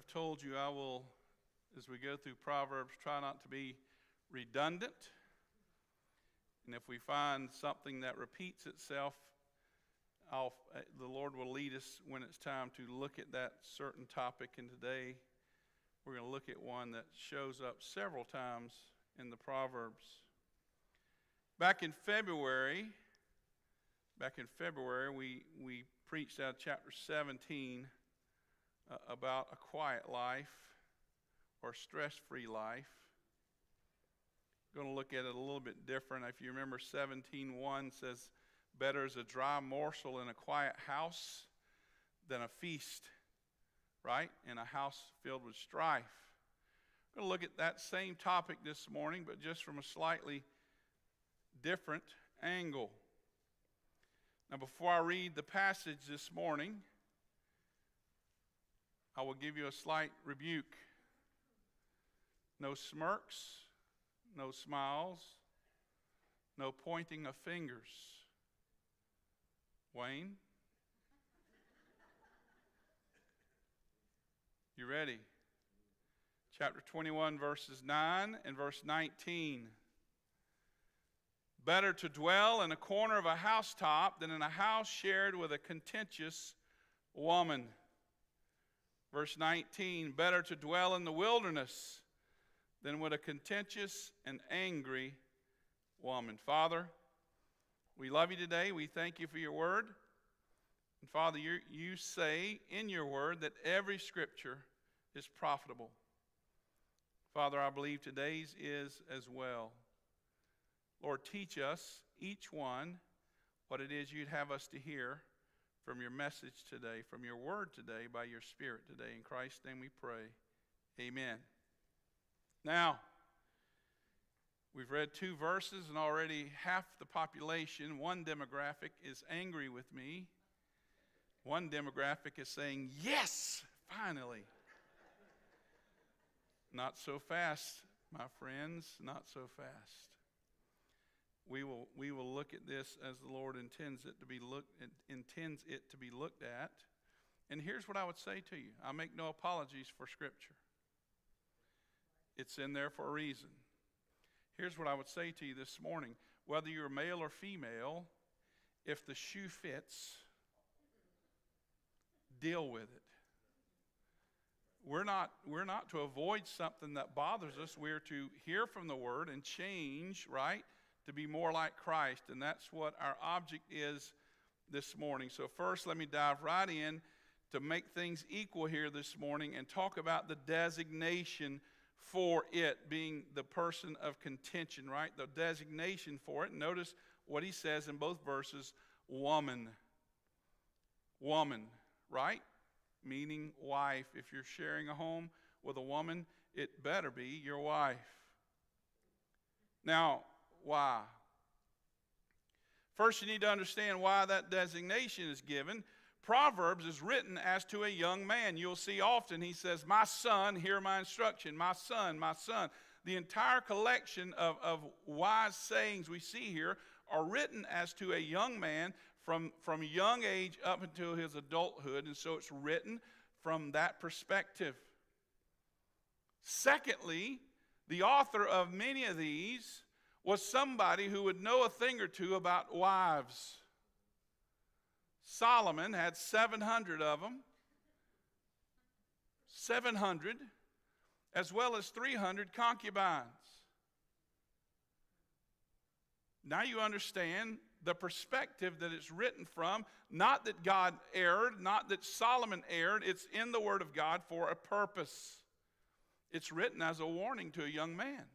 I've told you I will, as we go through Proverbs, try not to be redundant. And if we find something that repeats itself, the Lord will lead us when it's time to look at that certain topic. And today we're going to look at one that shows up several times in the Proverbs. Back in February, we preached out of chapter 17 about a quiet life or stress-free life. Going to look at it a little bit different. If you remember, 17:1 says, "Better is a dry morsel in a quiet house than a feast," right? In a house filled with strife. We're going to look at that same topic this morning, but just from a slightly different angle. Now, before I read the passage this morning, I will give you a slight rebuke. No smirks, no smiles, no pointing of fingers. Wayne? You ready? Chapter 21, verses 9 and verse 19. "Better to dwell in a corner of a housetop than in a house shared with a contentious woman." Verse 19, "Better to dwell in the wilderness than with a contentious and angry woman." Father, we love you today. We thank you for your word. And Father, you say in your word that every scripture is profitable. Father, I believe today's is as well. Lord, teach us, each one, what it is you'd have us to hear from your message today, from your word today, by your Spirit today. In Christ's name we pray. Amen. Now, we've read 2 verses, and already half the population, one demographic, is angry with me. One demographic is saying, "Yes, finally." Not so fast, my friends, not so fast. We will look at this as the Lord intends it to be looked at. And here's what I would say to you. I make no apologies for Scripture. It's in there for a reason. Here's what I would say to you this morning. Whether you're male or female, if the shoe fits, deal with it. We're not to avoid something that bothers us. We're to hear from the Word and change, right? To be more like Christ. And that's what our object is this morning. So first, let me dive right in to make things equal here this morning and talk about the designation for it, being the person of contention, right? The designation for it. Notice what he says in both verses, woman. Woman, right? Meaning wife. If you're sharing a home with a woman, it better be your wife. Now, why? First, you need to understand why that designation is given. Proverbs is written as to a young man. You'll see often he says, "My son, hear my instruction. My son, my son." The entire collection of wise sayings we see here are written as to a young man from a young age up until his adulthood, and so it's written from that perspective. Secondly, the author of many of these was somebody who would know a thing or two about wives. Solomon had 700 of them, 700, as well as 300 concubines. Now you understand the perspective that it's written from. Not that God erred, not that Solomon erred. It's in the Word of God for a purpose. It's written as a warning to a young man.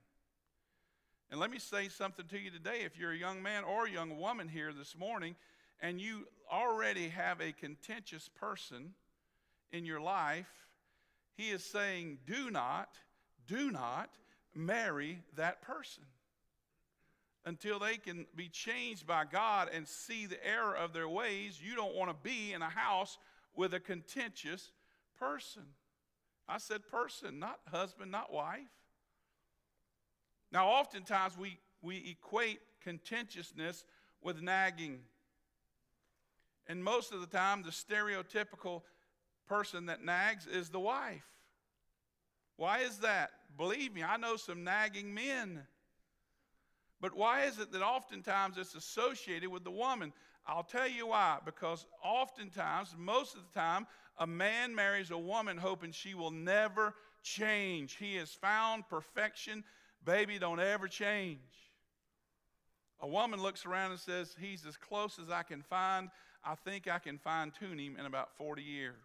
And let me say something to you today. If you're a young man or a young woman here this morning, and you already have a contentious person in your life, he is saying, do not marry that person until they can be changed by God and see the error of their ways. You don't want to be in a house with a contentious person. I said person, not husband, not wife. Now, oftentimes we equate contentiousness with nagging. And most of the time, the stereotypical person that nags is the wife, Why is that? Believe me, I know some nagging men. But why is it that oftentimes it's associated with the woman? I'll tell you why. Because oftentimes, most of the time, a man marries a woman hoping she will never change. He has found perfection. Baby, don't ever change. A woman looks around and says, he's as close as I can find. I think I can fine-tune him in about 40 years.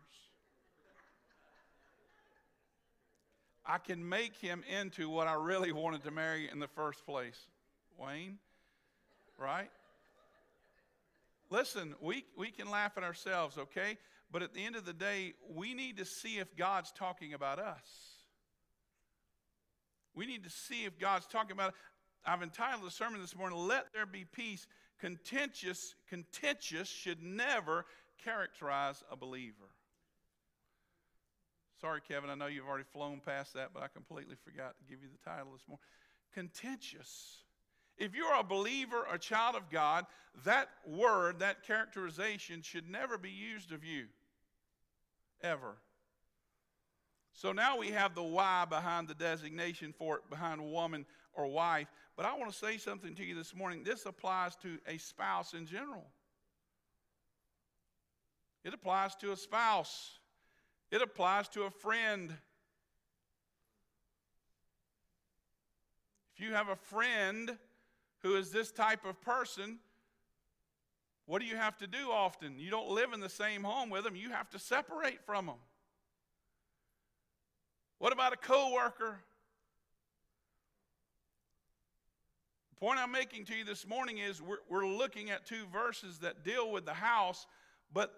I can make him into what I really wanted to marry in the first place. Wayne, right? Listen, we can laugh at ourselves, okay? But at the end of the day, we need to see if God's talking about us. We need to see if God's talking about it. I've entitled the sermon this morning, Let There Be Peace. Contentious should never characterize a believer. Sorry, Kevin, I know you've already flown past that, but I completely forgot to give you the title this morning. Contentious. If you're a believer, a child of God, that word, that characterization should never be used of you. Ever. So now we have the why behind the designation for it, behind woman or wife. But I want to say something to you this morning. This applies to a spouse in general. It applies to a spouse. It applies to a friend. If you have a friend who is this type of person, what do you have to do often? You don't live in the same home with them. You have to separate from them. What about a coworker? The point I'm making to you this morning is we're looking at two verses that deal with the house, but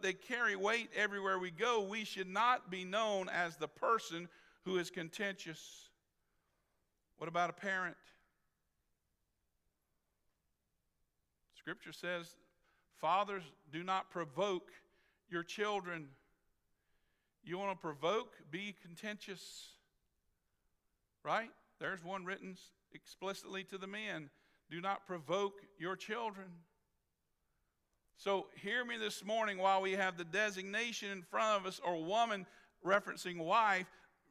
they carry weight everywhere we go. We should not be known as the person who is contentious. What about a parent? Scripture says, fathers, do not provoke your children. You want to provoke? Be contentious. Right? There's one written explicitly to the men. Do not provoke your children. So hear me this morning while we have the designation in front of us, or woman referencing wife.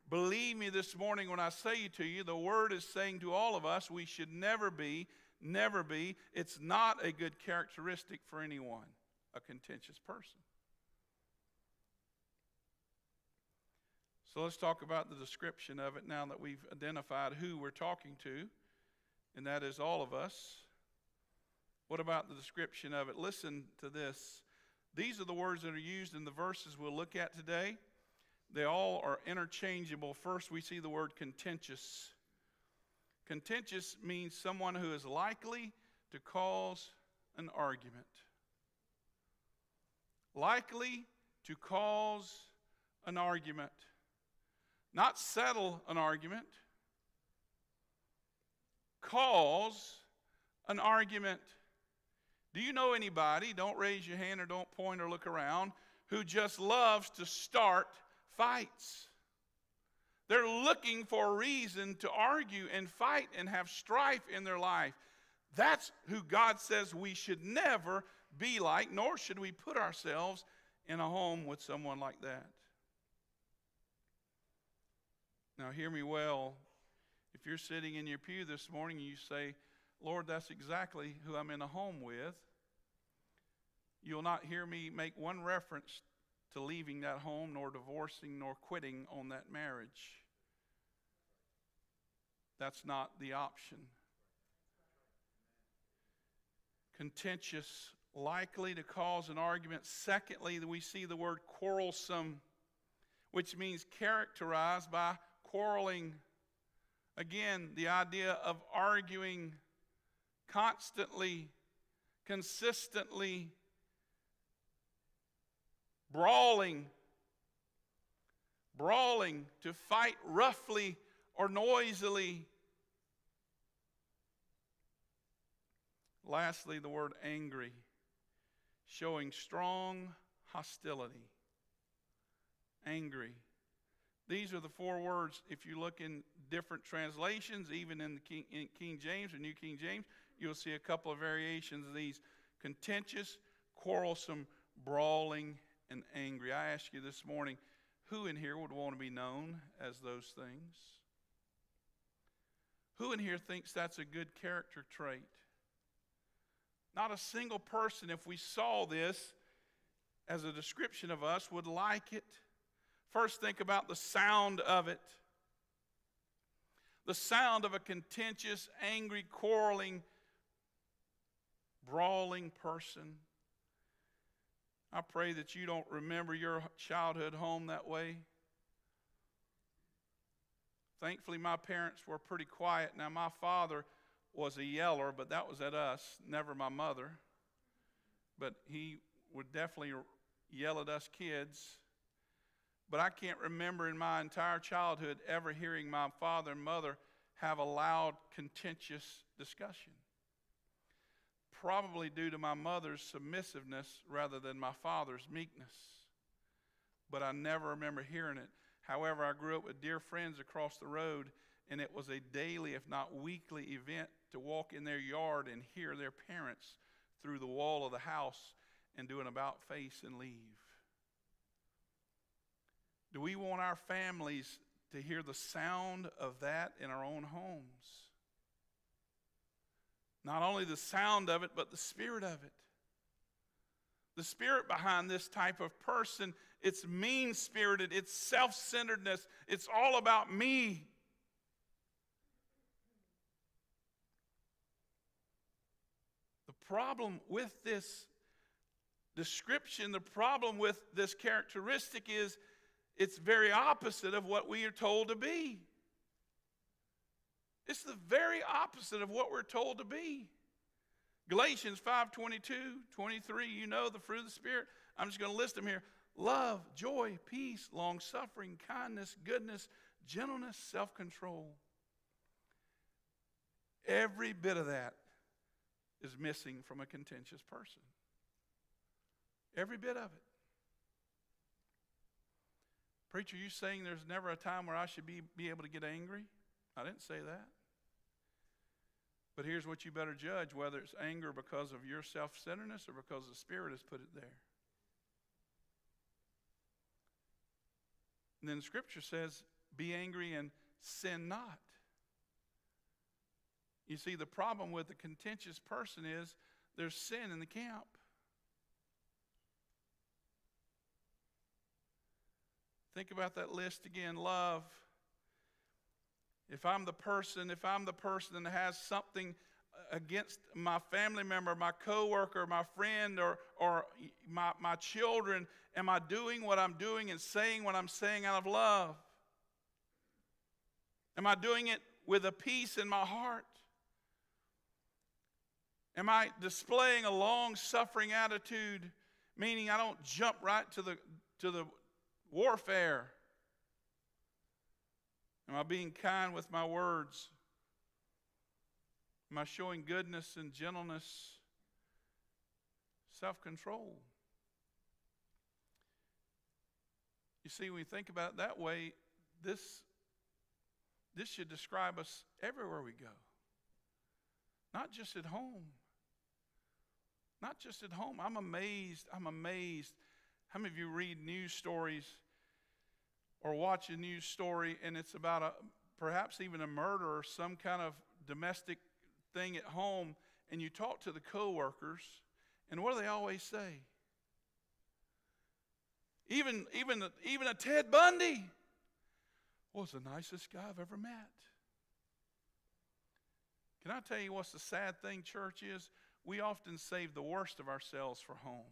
Believe me this morning when I say to you, the word is saying to all of us, we should never be. It's not a good characteristic for anyone, a contentious person. So let's talk about the description of it now that we've identified who we're talking to, and that is all of us. What about the description of it? Listen to this. These are the words that are used in the verses we'll look at today. They all are interchangeable. First, we see the word contentious. Contentious means someone who is likely to cause an argument. Likely to cause an argument. Not settle an argument. Cause an argument. Do you know anybody, don't raise your hand or don't point or look around, who just loves to start fights? They're looking for a reason to argue and fight and have strife in their life. That's who God says we should never be like, nor should we put ourselves in a home with someone like that. Now hear me well. If you're sitting in your pew this morning and you say, Lord, that's exactly who I'm in a home with, you'll not hear me make one reference to leaving that home, nor divorcing, nor quitting on that marriage. That's not the option. Contentious, likely to cause an argument. Secondly, we see the word quarrelsome, which means characterized by quarreling. Again, the idea of arguing constantly, consistently, brawling, to fight roughly or noisily. Lastly, the word angry, showing strong hostility. Angry. These are the four words. If you look in different translations, even in the King James or New King James, you'll see a couple of variations of these: contentious, quarrelsome, brawling, and angry. I ask you this morning, Who in here would want to be known as those things? Who in here thinks that's a good character trait? Not a single person, if we saw this as a description of us, would like it. First, think about the sound of it. The sound of a contentious, angry, quarreling, brawling person. I pray that you don't remember your childhood home that way. Thankfully, my parents were pretty quiet. Now, my father was a yeller, but that was at us, never my mother. But he would definitely yell at us kids. But I can't remember in my entire childhood ever hearing my father and mother have a loud, contentious discussion. Probably due to my mother's submissiveness rather than my father's meekness. But I never remember hearing it. However, I grew up with dear friends across the road, and it was a daily, if not weekly, event to walk in their yard and hear their parents through the wall of the house and do an about face and leave. Do we want our families to hear the sound of that in our own homes? Not only the sound of it, but the spirit of it. The spirit behind this type of person, it's mean-spirited, it's self-centeredness, it's all about me. The problem with this description, the problem with this characteristic is it's very opposite of what we are told to be. It's the very opposite of what we're told to be. Galatians 5:22, 23, you know the fruit of the Spirit. I'm just going to list them here. Love, joy, peace, long-suffering, kindness, goodness, gentleness, self-control. Every bit of that is missing from a contentious person. Every bit of it. Preacher, you saying there's never a time where I should be able to get angry? I didn't say that. But here's what you better judge, whether it's anger because of your self-centeredness or because the Spirit has put it there. And then the Scripture says, be angry and sin not. You see, the problem with a contentious person is there's sin in the camp. Think about that list again. Love. If I'm the person that has something against my family member, my coworker, my friend, or my children, am I doing what I'm doing and saying what I'm saying out of love? Am I doing it with a peace in my heart? Am I displaying a long-suffering attitude, meaning I don't jump right to the warfare? Am I being kind with my words? Am I showing goodness and gentleness, self-control? You see, when you think about it that way, this should describe us everywhere we go. Not just at home. Not just at home. I'm amazed. How many of you read news stories or watch a news story and it's about perhaps even a murder or some kind of domestic thing at home, and you talk to the coworkers, and what do they always say? Even a Ted Bundy was the nicest guy I've ever met. Can I tell you what's the sad thing, church, is? We often save the worst of ourselves for home.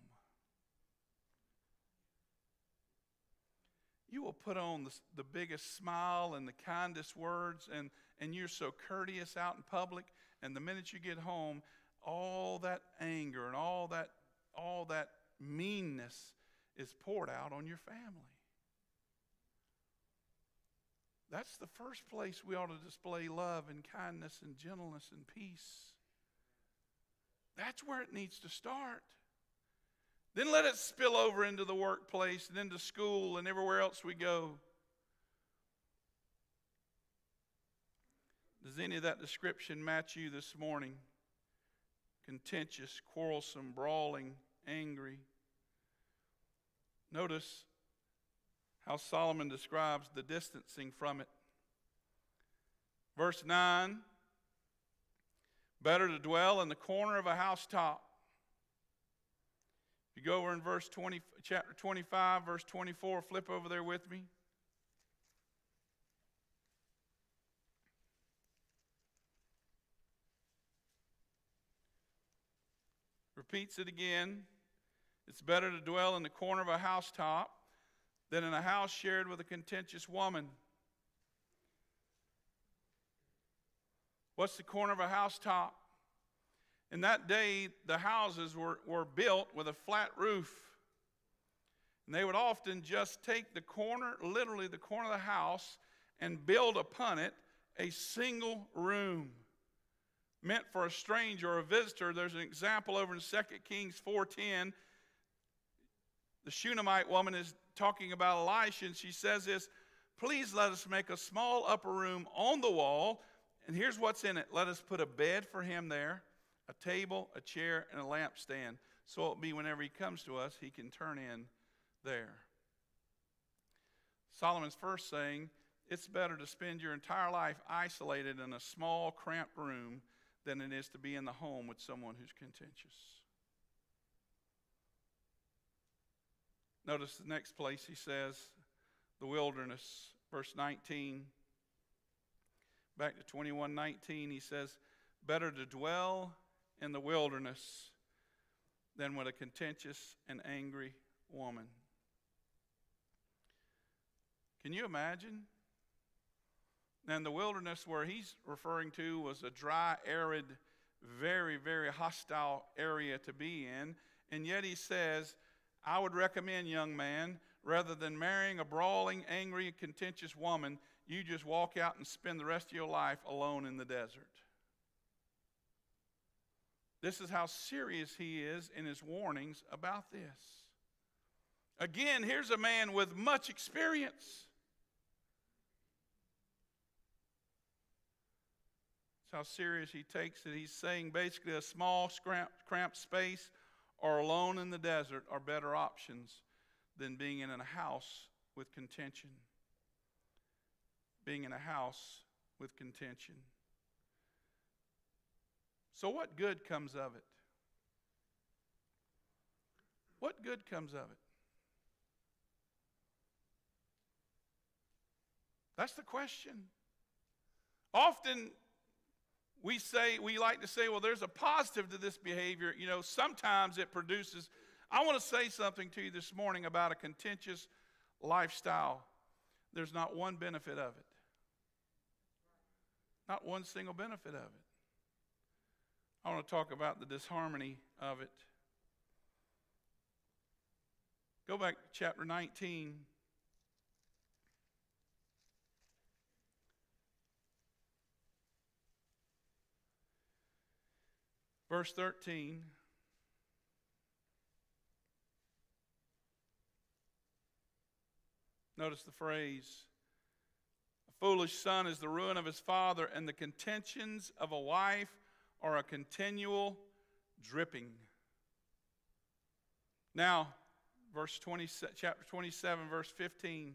You will put on the biggest smile and the kindest words, and you're so courteous out in public, and the minute you get home, all that anger and all that meanness is poured out on your family. That's the first place we ought to display love and kindness and gentleness and peace. That's where it needs to start. Then let it spill over into the workplace and into school and everywhere else we go. Does any of that description match you this morning? Contentious, quarrelsome, brawling, angry. Notice how Solomon describes the distancing from it. Verse 9, better to dwell in the corner of a housetop. If you go over in chapter 25, verse 24, flip over there with me. Repeats it again. It's better to dwell in the corner of a housetop than in a house shared with a contentious woman. What's the corner of a housetop? In that day, the houses were built with a flat roof. And they would often just take the corner, literally the corner of the house, and build upon it a single room meant for a stranger or a visitor. There's an example over in 2 Kings 4:10. The Shunammite woman is talking about Elisha, and she says this, please let us make a small upper room on the wall, and here's what's in it. Let us put a bed for him there, a table, a chair, and a lampstand, so it'll be whenever he comes to us, he can turn in there. Solomon's first saying, it's better to spend your entire life isolated in a small, cramped room than it is to be in the home with someone who's contentious. Notice the next place he says, the wilderness, verse 19. Back to 21:19, he says, better to dwell in the wilderness than with a contentious and angry woman. Can you imagine? And the wilderness where he's referring to was a dry, arid, very, very hostile area to be in. And yet he says, I would recommend, young man, rather than marrying a brawling, angry, contentious woman, you just walk out and spend the rest of your life alone in the desert. This is how serious he is in his warnings about this. Again, here's a man with much experience. That's how serious he takes it. He's saying basically a small, cramped space or alone in the desert are better options than being in a house with contention. Being in a house with contention. So what good comes of it? What good comes of it? That's the question. Often we like to say, well, there's a positive to this behavior. You know, sometimes it produces. I want to say something to you this morning about a contentious lifestyle. There's not one benefit of it. Not one single benefit of it. I want to talk about the disharmony of it. Go back to chapter 19. Verse 13. Notice the phrase, a foolish son is the ruin of his father, and the contentions of a wife are a continual dripping. Now, chapter 27, verse 15.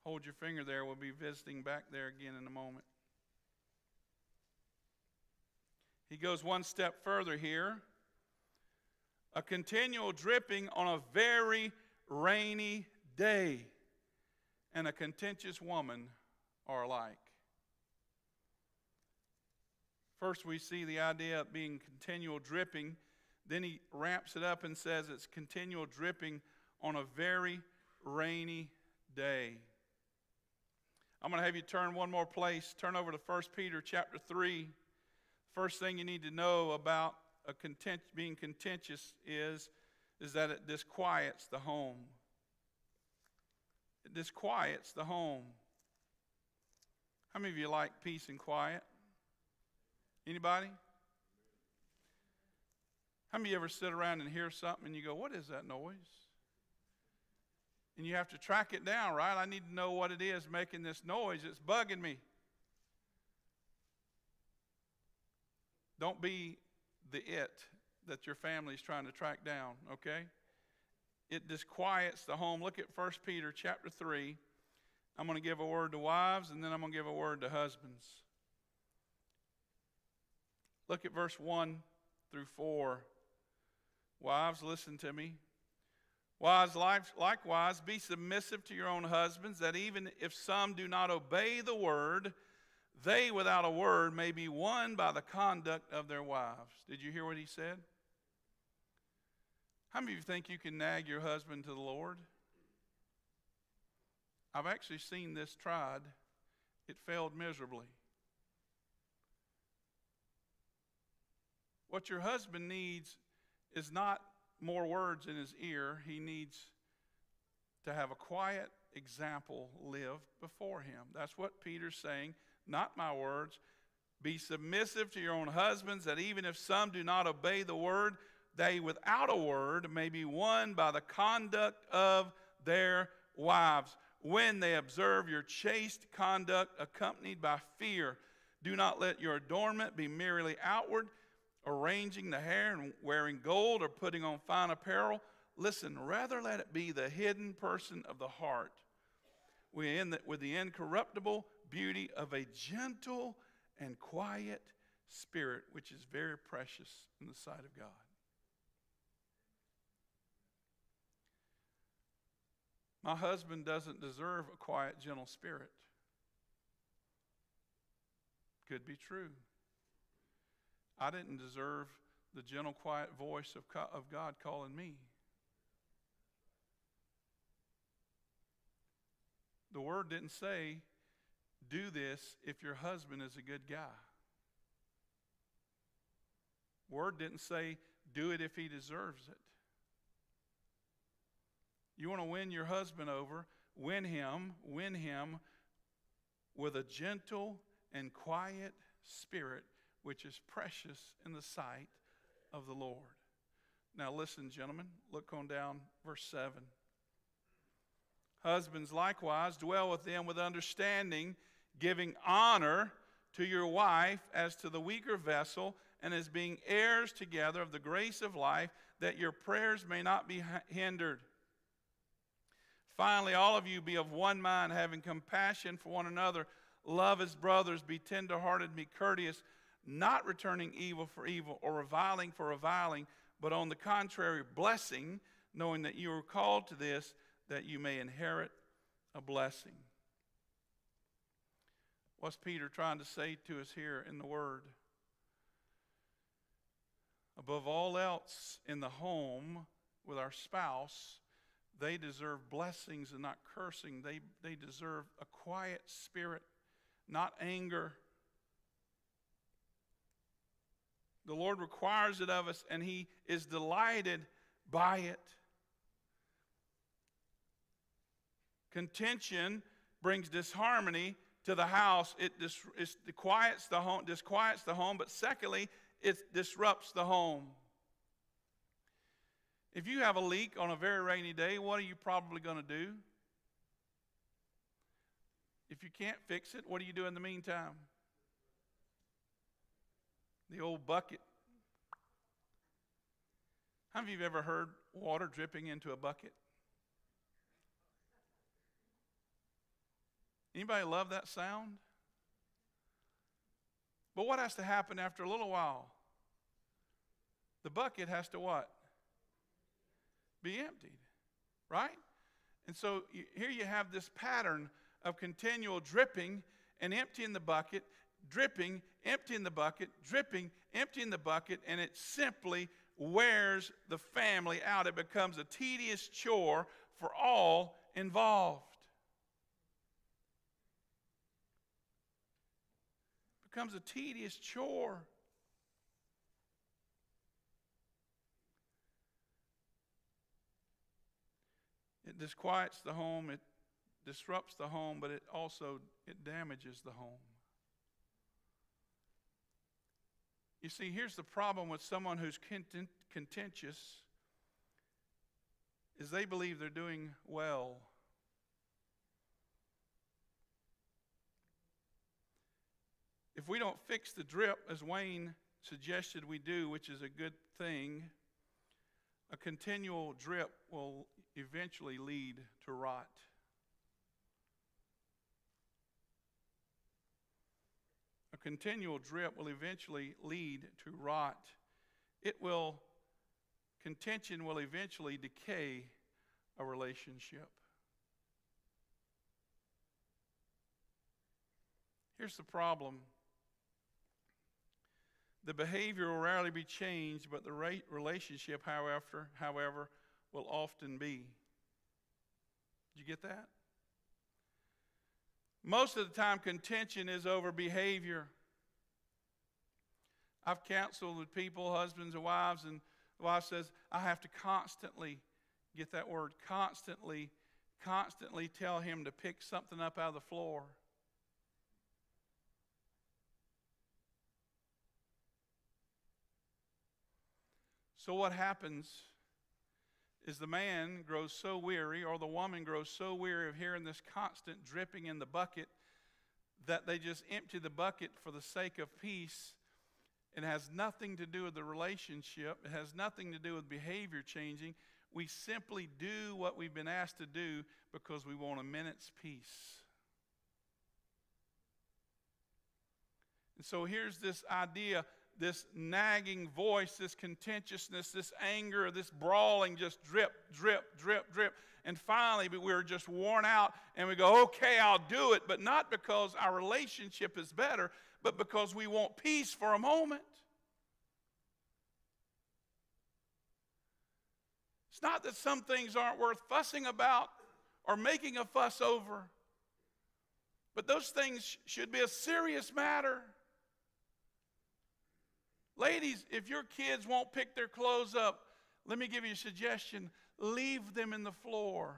Hold your finger there. We'll be visiting back there again in a moment. He goes one step further here. A continual dripping on a very rainy day and a contentious woman are alike. First we see the idea of being continual dripping. Then he ramps it up and says it's continual dripping on a very rainy day. I'm going to have you turn one more place. Turn over to 1 Peter chapter 3. First thing you need to know about being contentious is that it disquiets the home. It disquiets the home. How many of you like peace and quiet? Anybody? How many of you ever sit around and hear something and you go, what is that noise? And you have to track it down, right? I need to know what it is making this noise. It's bugging me. Don't be the it that your family is trying to track down, okay? it disquiets the home. Look at 1 Peter chapter 3. I'm going to give a word to wives, and then I'm going to give a word to husbands. Look at verse 1 through 4. Wives, listen to me. Wives, likewise, be submissive to your own husbands, that even if some do not obey the word, they without a word may be won by the conduct of their wives. Did you hear what he said? How many of you think you can nag your husband to the Lord? I've actually seen this tried. It failed miserably. What your husband needs is not more words in his ear. He needs to have a quiet example lived before him. That's what Peter's saying, not my words. Be submissive to your own husbands, that even if some do not obey the word, they without a word may be won by the conduct of their wives, when they observe your chaste conduct accompanied by fear. Do not let your adornment be merely outward, arranging the hair and wearing gold or putting on fine apparel. Listen, rather let it be the hidden person of the heart, with the incorruptible beauty of a gentle and quiet spirit, which is very precious in the sight of God. My husband doesn't deserve a quiet, gentle spirit. Could be true. I didn't deserve the gentle, quiet voice of God calling me. The word didn't say, do this if your husband is a good guy. Word didn't say, do it if he deserves it. You want to win your husband over, win him with a gentle and quiet spirit, which is precious in the sight of the Lord. Now listen, gentlemen, look on down verse 7. Husbands likewise dwell with them with understanding, giving honor to your wife as to the weaker vessel, and as being heirs together of the grace of life, that your prayers may not be hindered. Finally, all of you be of one mind, having compassion for one another. Love as brothers, be tenderhearted, be courteous, not returning evil for evil or reviling for reviling, but on the contrary, blessing, knowing that you are called to this, that you may inherit a blessing. What's Peter trying to say to us here in the Word? Above all else in the home with our spouse, they deserve blessings and not cursing. They deserve a quiet spirit, not anger. The Lord requires it of us, and He is delighted by it. Contention brings disharmony to the house. It disquiets the home, but secondly, it disrupts the home. If you have a leak on a very rainy day, what are you probably going to do? If you can't fix it, what do you do in the meantime? The old bucket. How many of you have ever heard water dripping into a bucket? Anybody love that sound? But what has to happen after a little while? The bucket has to what? Be emptied, right? And so here you have this pattern of continual dripping and emptying the bucket, dripping, emptying the bucket, dripping, emptying the bucket, and it simply wears the family out. It becomes a tedious chore for all involved. It becomes a tedious chore. It disquiets the home, it disrupts the home, but it damages the home. You see, here's the problem with someone who's contentious, is they believe they're doing well. If we don't fix the drip, as Wayne suggested we do, which is a good thing, A continual drip will eventually lead to rot. A continual drip will eventually lead to rot. Contention will eventually decay a relationship. Here's the problem. The behavior will rarely be changed, but the relationship, however, will often be. Did you get that? Most of the time, contention is over behavior. I've counseled with people, husbands and wives, and the wife says, I have to constantly, get that word, constantly tell him to pick something up out of the floor. So what happens is the man grows so weary, or the woman grows so weary of hearing this constant dripping in the bucket, that they just empty the bucket for the sake of peace. It has nothing to do with the relationship. It has nothing to do with behavior changing. We simply do what we've been asked to do because we want a minute's peace. And so here's this idea, this nagging voice, this contentiousness, this anger, this brawling, just drip, drip, drip, drip. And finally, we're just worn out and we go, okay, I'll do it. But not because our relationship is better, but because we want peace for a moment. It's not that some things aren't worth fussing about or making a fuss over, but those things should be a serious matter. Ladies, if your kids won't pick their clothes up, let me give you a suggestion. Leave them in the floor.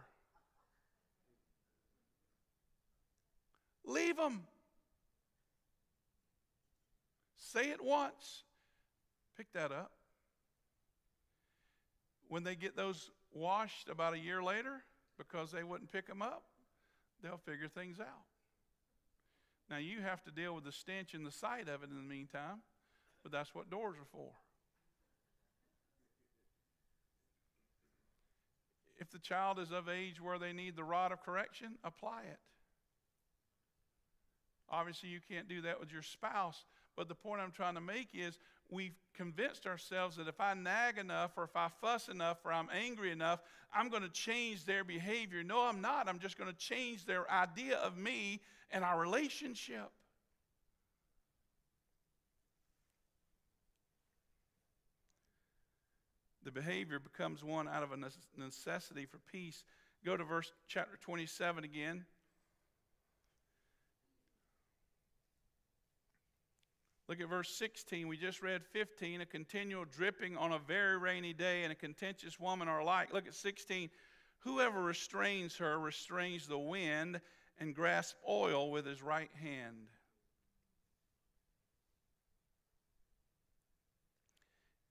Leave them. Say it once. Pick that up. When they get those washed about a year later, because they wouldn't pick them up, they'll figure things out. Now, you have to deal with the stench and the sight of it in the meantime, but that's what doors are for. If the child is of age where they need the rod of correction, apply it. Obviously, you can't do that with your spouse, but the point I'm trying to make is we've convinced ourselves that if I nag enough, or if I fuss enough, or I'm angry enough, I'm going to change their behavior. No, I'm not. I'm just going to change their idea of me and our relationship. The behavior becomes one out of a necessity for peace. Go to chapter 27 again. Look at verse 16. We just read 15. A continual dripping on a very rainy day and a contentious woman are alike. Look at 16. Whoever restrains her restrains the wind and grasps oil with his right hand.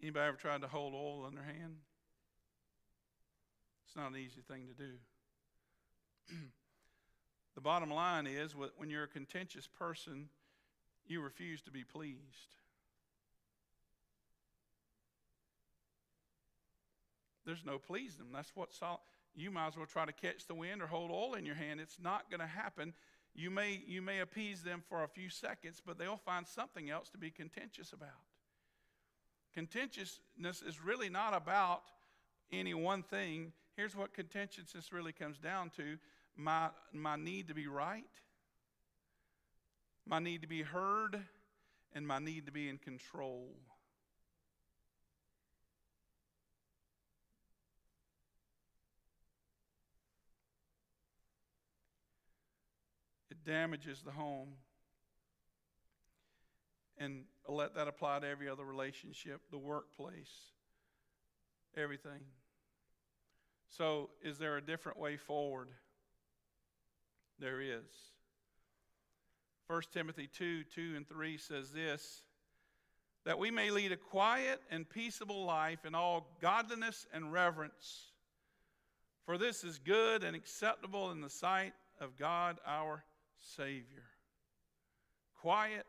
Anybody ever tried to hold oil in their hand? It's not an easy thing to do. The bottom line is, when you're a contentious person, you refuse to be pleased. There's no pleasing them. That's what you might as well try to catch the wind or hold oil in your hand. It's not going to happen. You may appease them for a few seconds, but they'll find something else to be contentious about. Contentiousness is really not about any one thing. Here's what contentiousness really comes down to: my need to be right, my need to be heard, and my need to be in control. It damages the home. And let that apply to every other relationship, the workplace, everything. So, is there a different way forward? There is. 1 Timothy 2:2-3 says this: that we may lead a quiet and peaceable life in all godliness and reverence. For this is good and acceptable in the sight of God our Savior. Quiet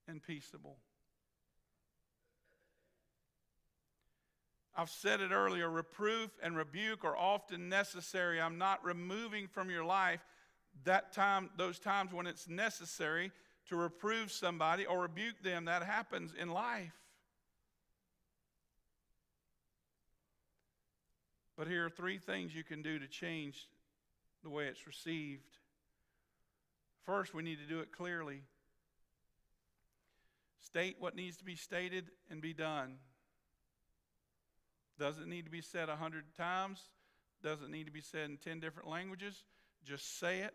and peaceable. I've said it earlier, reproof and rebuke are often necessary. I'm not removing from your life those times when it's necessary to reprove somebody or rebuke them. That happens in life. But here are 3 things you can do to change the way it's received. First, we need to do it clearly. State what needs to be stated and be done. Doesn't need to be said 100 times. Doesn't need to be said in 10 different languages. Just say it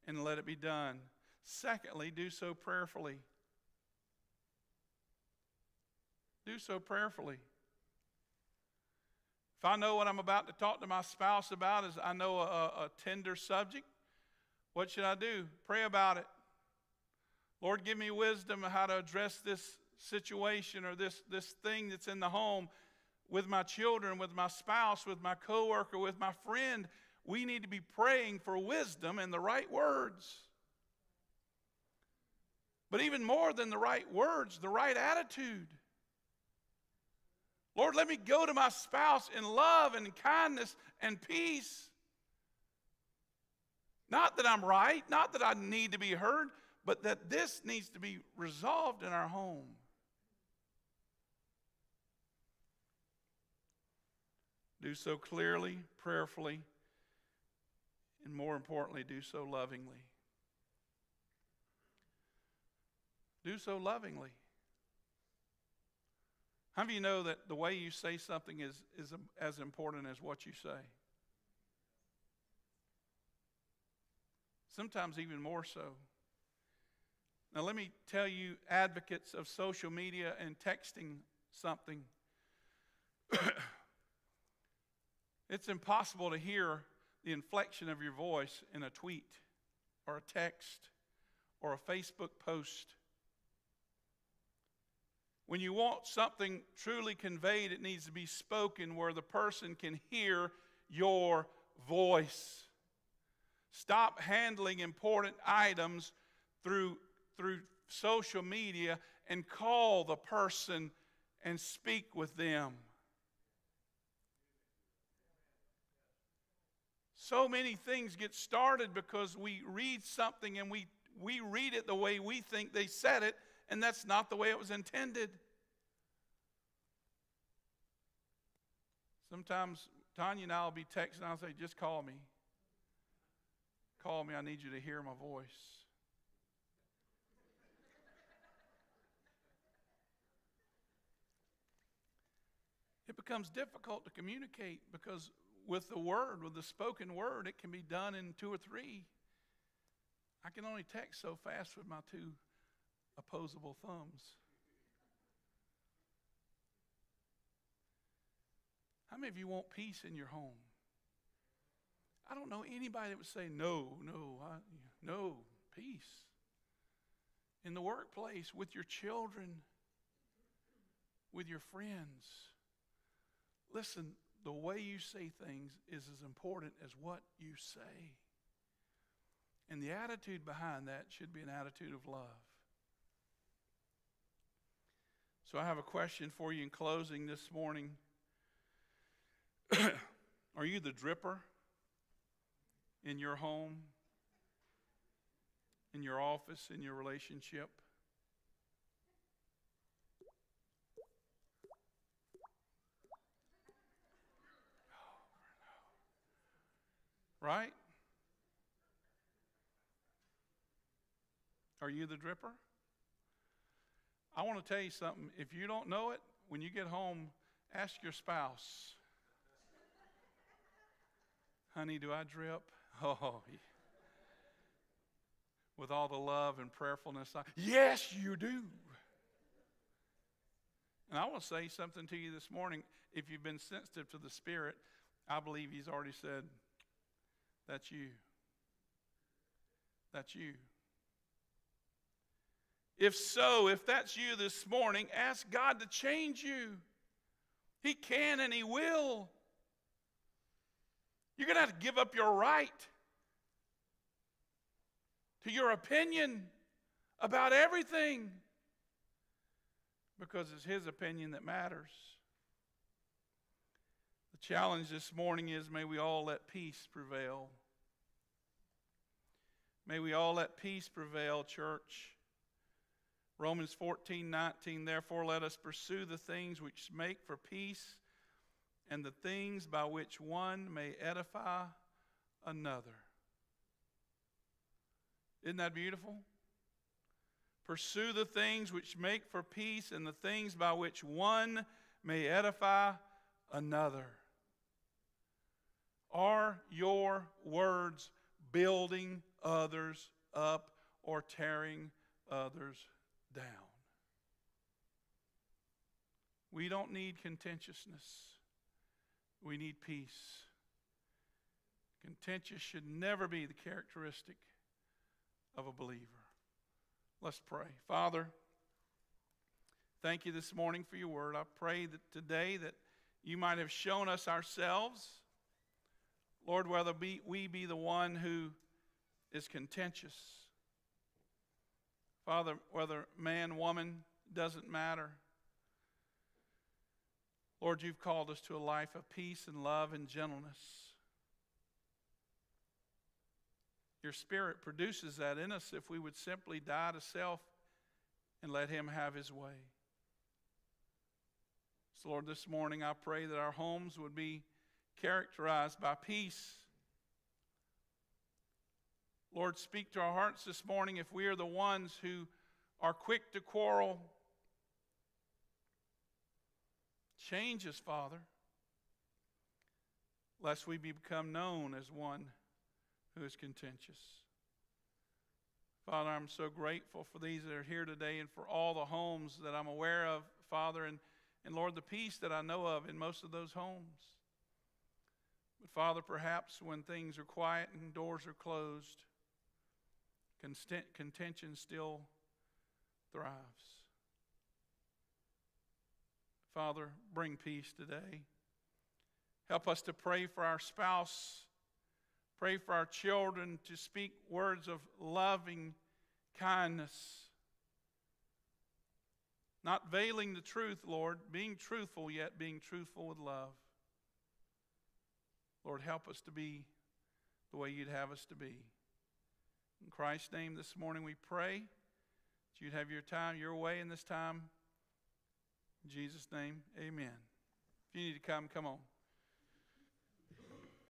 and let it be done. Secondly, do so prayerfully. Do so prayerfully. If I know what I'm about to talk to my spouse about is I know a tender subject, what should I do? Pray about it. Lord, give me wisdom on how to address this situation or this thing that's in the home with my children, with my spouse, with my coworker, with my friend. We need to be praying for wisdom and the right words. But even more than the right words, the right attitude. Lord, let me go to my spouse in love and kindness and peace. Not that I'm right, not that I need to be heard, but that this needs to be resolved in our home. Do so clearly, prayerfully, and more importantly, do so lovingly. Do so lovingly. How many of you know that the way you say something is as important as what you say? Sometimes even more so. Now let me tell you, advocates of social media and texting something. It's impossible to hear the inflection of your voice in a tweet or a text or a Facebook post. When you want something truly conveyed, it needs to be spoken where the person can hear your voice. Stop handling important items through social media and call the person and speak with them. So many things get started because we read something and we read it the way we think they said it, and that's not the way it was intended. Sometimes Tanya and I will be texting, and I'll say, just call me. Call me, I need you to hear my voice. It becomes difficult to communicate because with the word, with the spoken word, it can be done in 2 or 3. I can only text so fast with my 2 opposable thumbs. How many of you want peace in your home? I don't know anybody that would say, no, peace. In the workplace, with your children, with your friends. Listen, the way you say things is as important as what you say. And the attitude behind that should be an attitude of love. So I have a question for you in closing this morning. Are you the dripper in your home, in your office, in your relationship? Right? Are you the dripper? I want to tell you something. If you don't know it, when you get home, ask your spouse. Honey, do I drip? Oh, yeah. With all the love and prayerfulness. Yes, you do. And I want to say something to you this morning. If you've been sensitive to the Spirit, I believe He's already said, that's you. That's you. If so, if that's you this morning, ask God to change you. He can and He will. You're going to have to give up your right to your opinion about everything because it's His opinion that matters. The challenge this morning is, may we all let peace prevail. May we all let peace prevail, church. Romans 14:19, therefore let us pursue the things which make for peace and the things by which one may edify another. Isn't that beautiful? Pursue the things which make for peace and the things by which one may edify another. Are your words building others up or tearing others down? We don't need contentiousness. We need peace. Contentious should never be the characteristic of a believer. Let's pray. Father, thank you this morning for your word. I pray that today that you might have shown us ourselves. Lord, whether we be the one who is contentious. Father, whether man, woman, doesn't matter. Lord, you've called us to a life of peace and love and gentleness. Your Spirit produces that in us if we would simply die to self and let him have his way. So, Lord, this morning I pray that our homes would be characterized by peace. Lord, speak to our hearts this morning if we are the ones who are quick to quarrel. Change us, Father, lest we become known as one who is contentious. Father, I'm so grateful for these that are here today and for all the homes that I'm aware of, Father, and Lord, the peace that I know of in most of those homes. But Father, perhaps when things are quiet and doors are closed, contention still thrives. Father, bring peace today. Help us to pray for our spouse. Pray for our children to speak words of loving kindness. Not veiling the truth, Lord, being truthful, yet being truthful with love. Lord, help us to be the way you'd have us to be. In Christ's name this morning we pray that you'd have your time, your way in this time. In Jesus' name, amen. If you need to come, come on.